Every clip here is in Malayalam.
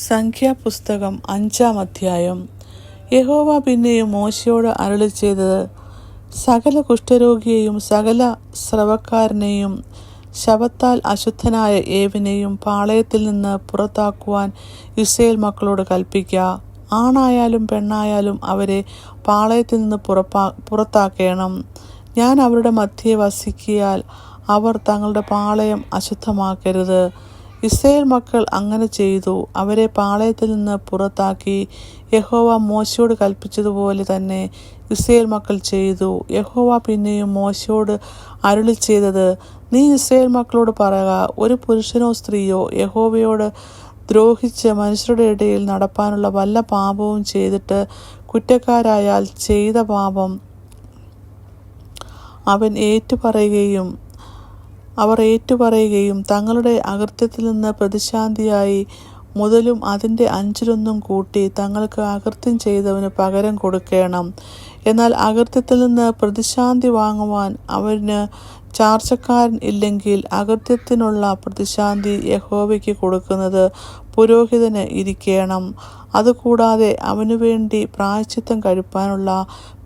സംഖ്യാപുസ്തകം 5-ാം അധ്യായം. യഹോവ പിന്നെയും മോശെയോട് അരുളിച്ചെയ്തത്, സകല കുഷ്ഠരോഗിയെയും സകല സ്രവക്കാരനെയും ശവത്താൽ അശുദ്ധനായ ഏവനെയും പാളയത്തിൽ നിന്ന് പുറത്താക്കുവാൻ ഇസ്രായേൽ മക്കളോട് കൽപ്പിക്ക. ആണായാലും പെണ്ണായാലും അവരെ പാളയത്തിൽ നിന്ന് പുറത്താക്കേണം. ഞാൻ അവരുടെ മധ്യേ വസിക്കിയാൽ അവർ തങ്ങളുടെ പാളയം അശുദ്ധമാക്കരുത്. ഇസ്രായേൽ മക്കൾ അങ്ങനെ ചെയ്തു. അവരെ പാളയത്തിൽ നിന്ന് പുറത്താക്കി. യഹോവ മോശയോട് കൽപ്പിച്ചതുപോലെ തന്നെ ഇസ്രായേൽ മക്കൾ ചെയ്തു. യഹോവ പിന്നെയും മോശയോട് അരുളിച്ചെയ്തത്, നീ ഇസ്രായേൽ മക്കളോട് പറയുക, ഒരു പുരുഷനോ സ്ത്രീയോ യഹോവയോട് ദ്രോഹിച്ച് മനുഷ്യരുടെ ഇടയിൽ നടപ്പാനുള്ള വല്ല പാപവും ചെയ്തിട്ട് കുറ്റക്കാരായാൽ ചെയ്ത പാപം അവർ ഏറ്റുപറയുകയും തങ്ങളുടെ അകൃത്യത്തിൽ നിന്ന് പ്രതിശാന്തിയായി മുതലും അതിൻ്റെ അഞ്ചിലൊന്നും കൂട്ടി തങ്ങൾക്ക് അകൃത്യം ചെയ്തവന് പകരം കൊടുക്കണം. എന്നാൽ അകൃത്യത്തിൽ നിന്ന് പ്രതിശാന്തി വാങ്ങുവാൻ അവന് ചാർച്ചക്കാരൻ ഇല്ലെങ്കിൽ അകൃത്യത്തിനുള്ള പ്രതിശാന്തി യഹോവയ്ക്ക് കൊടുക്കുന്നത് പുരോഹിതന് ഇരിക്കണം. അതുകൂടാതെ അവനു വേണ്ടി പ്രായശ്ചിത്തം കഴിപ്പാനുള്ള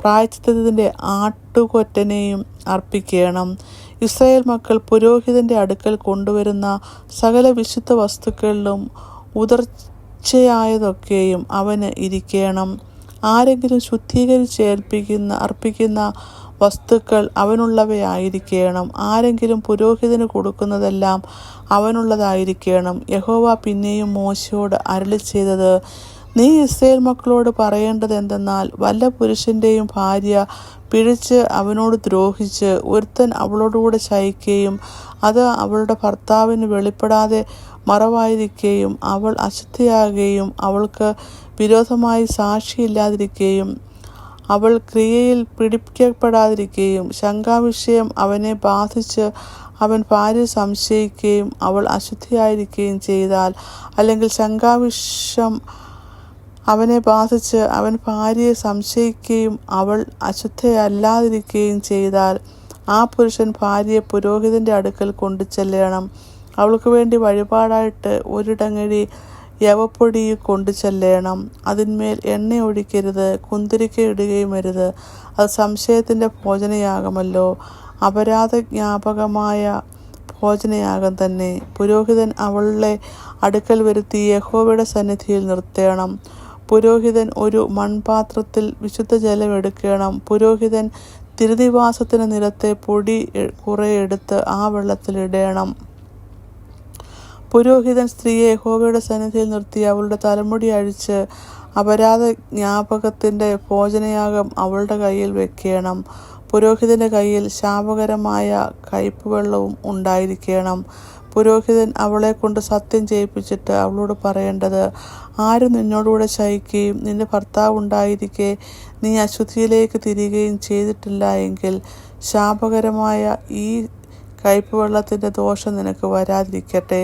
പ്രായശ്ചിത്തത്തിൻ്റെ ആട്ടുകൊറ്റനെയും അർപ്പിക്കണം. ഇസ്രായേൽ മക്കൾ പുരോഹിതന്റെ അടുക്കൽ കൊണ്ടുവരുന്ന സകല വിശുദ്ധ വസ്തുക്കളിലും ഉദർച്ചയായതൊക്കെയും അവന് ഇരിക്കണം. ആരെങ്കിലും ശുദ്ധീകരിച്ച് അർപ്പിക്കുന്ന വസ്തുക്കൾ അവനുള്ളവയായിരിക്കണം. ആരെങ്കിലും പുരോഹിതന് കൊടുക്കുന്നതെല്ലാം അവനുള്ളതായിരിക്കണം. യഹോവ പിന്നെയും മോശയോട് അരുളിച്ചെയ്തത്, നീ ഇസ്രായേൽ മക്കളോട് പറയേണ്ടത് എന്തെന്നാൽ, വല്ല പുരുഷന്റെയും ഭാര്യ പിഴച്ച് അവനോട് ദ്രോഹിച്ച് ഒരുത്തൻ അവളോടുകൂടെ ശയിക്കുകയും അത് അവളുടെ ഭർത്താവിന് വെളിപ്പെടാതെ മറവായിരിക്കുകയും അവൾ അശുദ്ധയാകുകയും അവൾക്ക് വിരോധമായി സാക്ഷിയില്ലാതിരിക്കുകയും അവൾ ക്രിയയിൽ പിടിക്കപ്പെടാതിരിക്കുകയും ശങ്കാവിഷയം അവനെ ബാധിച്ച് അവൻ ഭാര്യ സംശയിക്കുകയും അവൾ അശുദ്ധിയായിരിക്കുകയും ചെയ്താൽ, അല്ലെങ്കിൽ ശങ്കാവിഷം അവനെ ബാധിച്ച് അവൻ ഭാര്യയെ സംശയിക്കുകയും അവൾ അശുദ്ധയല്ലാതിരിക്കുകയും ചെയ്താൽ, ആ പുരുഷൻ ഭാര്യയെ പുരോഹിതന്റെ അടുക്കൽ കൊണ്ടു ചെല്ലണം. അവൾക്ക് വേണ്ടി വഴിപാടായിട്ട് ഒരിടങ്ങഴി യവപ്പൊടി കൊണ്ടു ചെല്ലണം. അതിന്മേൽ എണ്ണ ഒഴിക്കരുത്, കുന്തിരിക്ക ഇടുകയും അരുത്. അത് സംശയത്തിൻ്റെ ഭോജനയാഗമല്ലോ, അപരാധ ജ്ഞാപകമായ ഭോജനയാഗം തന്നെ. പുരോഹിതൻ അവളെ അടുക്കൽ വരുത്തി യഹോവയുടെ സന്നിധിയിൽ നിർത്തണം. പുരോഹിതൻ ഒരു മൺപാത്രത്തിൽ വിശുദ്ധ ജലം എടുക്കണം. പുരോഹിതൻ തിരുനിവാസത്തിന് നിലത്തെ പൊടി കുറെ എടുത്ത് ആ വെള്ളത്തിൽ ഇടണം. പുരോഹിതൻ സ്ത്രീയെ യഹോവയുടെ സന്നിധിയിൽ നിർത്തി അവളുടെ തലമുടി അഴിച്ച് അപരാധ ജ്ഞാപകത്തിൻ്റെ ഭോജനയാഗം അവളുടെ കയ്യിൽ വെക്കണം. പുരോഹിതന്റെ കയ്യിൽ ശാപകരമായ കയ്പുവെള്ളവും ഉണ്ടായിരിക്കണം. പുരോഹിതൻ അവളെ കൊണ്ട് സത്യം ചെയ്യിപ്പിച്ചിട്ട് അവളോട് പറയേണ്ടത്, ആരും നിന്നോടുകൂടെ ശയിക്കുകയും നിന്റെ ഭർത്താവ് ഉണ്ടായിരിക്കെ നീ അശുദ്ധിയിലേക്ക് തിരികുകയും ചെയ്തിട്ടില്ല എങ്കിൽ ശാപകരമായ ഈ കയ്പുവെള്ളത്തിൻ്റെ ദോഷം നിനക്ക് വരാതിരിക്കട്ടെ.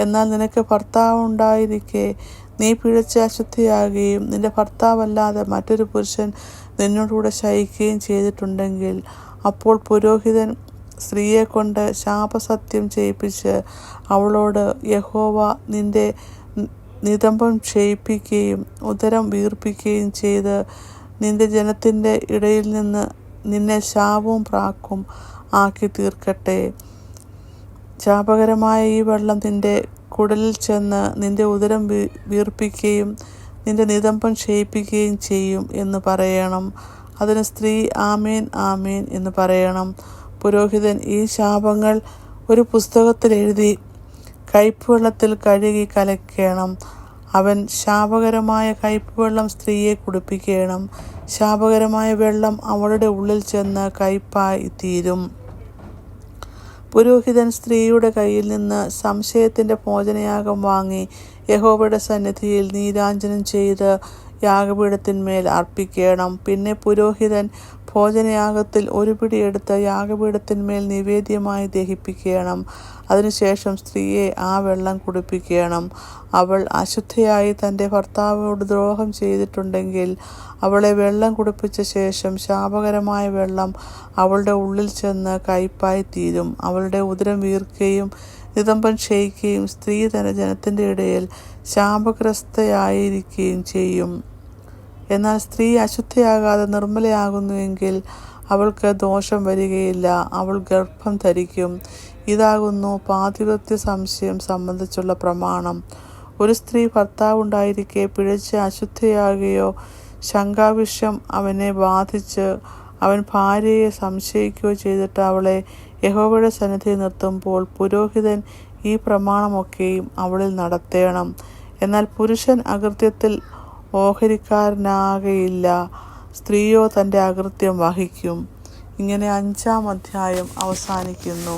എന്നാൽ നിനക്ക് ഭർത്താവ് ഉണ്ടായിരിക്കെ നീ പിഴച്ച് അശുദ്ധിയാകുകയും നിന്റെ ഭർത്താവല്ലാതെ മറ്റൊരു പുരുഷൻ നിന്നോടുകൂടെ ശയിക്കുകയും ചെയ്തിട്ടുണ്ടെങ്കിൽ, അപ്പോൾ പുരോഹിതൻ സ്ത്രീയെ കൊണ്ട് ശാപസത്യം ചെയ്യിപ്പിച്ച് അവളോട്, യഹോവ നിന്റെ നിതംബം ക്ഷയിപ്പിക്കുകയും ഉദരം വീർപ്പിക്കുകയും ചെയ്ത് നിന്റെ ജനത്തിൻ്റെ ഇടയിൽ നിന്ന് നിന്നെ ശാപവും പ്രാക്കും ആക്കി തീർക്കട്ടെ. ശാപകരമായ ഈ വെള്ളം നിന്റെ കുടലിൽ ചെന്ന് നിന്റെ ഉദരം വീർപ്പിക്കുകയും നിന്റെ നിതംബം ക്ഷയിപ്പിക്കുകയും ചെയ്യും എന്ന് പറയണം. അതിന് സ്ത്രീ ആമേൻ ആമേൻ എന്ന് പറയണം. പുരോഹിതൻ ഈ ശാപങ്ങൾ ഒരു പുസ്തകത്തിൽ എഴുതി കയ്പുവെള്ളത്തിൽ കഴുകി കലക്കണം. അവൻ ശാപകരമായ കയ്പുവെള്ളം സ്ത്രീയെ കുടിപ്പിക്കണം. ശാപകരമായ വെള്ളം അവളുടെ ഉള്ളിൽ ചെന്ന് കയ്പായി തീരും. പുരോഹിതൻ സ്ത്രീയുടെ കയ്യിൽ നിന്ന് സംശയത്തിൻ്റെ ഭോജനയാഗം വാങ്ങി യഹോവയുടെ സന്നിധിയിൽ നീരാഞ്ജനം ചെയ്ത് യാഗപീഠത്തിന്മേൽ അർപ്പിക്കണം. പിന്നെ പുരോഹിതൻ ഭോജനയാഗത്തിൽ ഒരു പിടി എടുത്ത് യാഗപീഠത്തിന്മേൽ നിവേദ്യമായി ദഹിപ്പിക്കണം. അതിനുശേഷം സ്ത്രീയെ ആ വെള്ളം കുടിപ്പിക്കണം. അവൾ അശുദ്ധയായി തൻ്റെ ഭർത്താവിനോട് ദ്രോഹം ചെയ്തിട്ടുണ്ടെങ്കിൽ അവളെ വെള്ളം കുടിപ്പിച്ച ശേഷം ശാപകരമായ വെള്ളം അവളുടെ ഉള്ളിൽ ചെന്ന് കയ്പായി തീരും. അവളുടെ ഉദരം വീർക്കുകയും നിതംബം ക്ഷയിക്കുകയും സ്ത്രീ തന്റെ ജനത്തിൻ്റെ ഇടയിൽ ശാപഗ്രസ്തയായിരിക്കുകയും ചെയ്യും. എന്നാൽ സ്ത്രീ അശുദ്ധയാകാതെ നിർമ്മലയാകുന്നുവെങ്കിൽ അവൾക്ക് ദോഷം വരികയില്ല, അവൾ ഗർഭം ധരിക്കും. ഇതാകുന്നു പാതിവ്രത്യ സംശയം സംബന്ധിച്ചുള്ള പ്രമാണം. ഒരു സ്ത്രീ ഭർത്താവുണ്ടായിരിക്കെ പിഴച്ച് അശുദ്ധയാകുകയോ ശങ്കാവിഷം അവനെ ബാധിച്ച് അവൻ ഭാര്യയെ സംശയിക്കുകയോ ചെയ്തിട്ട് അവളെ യഹോവയുടെ സന്നിധിയിൽ നിർത്തുമ്പോൾ പുരോഹിതൻ ഈ പ്രമാണമൊക്കെയും അവളിൽ നടത്തേണം. എന്നാൽ പുരുഷൻ അകൃത്യത്തിൽ ഓഹരിക്കാരനാകയില്ല, സ്ത്രീയോ തൻ്റെ അകൃത്യം വഹിക്കും. ഇങ്ങനെ 5-ാം അധ്യായം അവസാനിക്കുന്നു.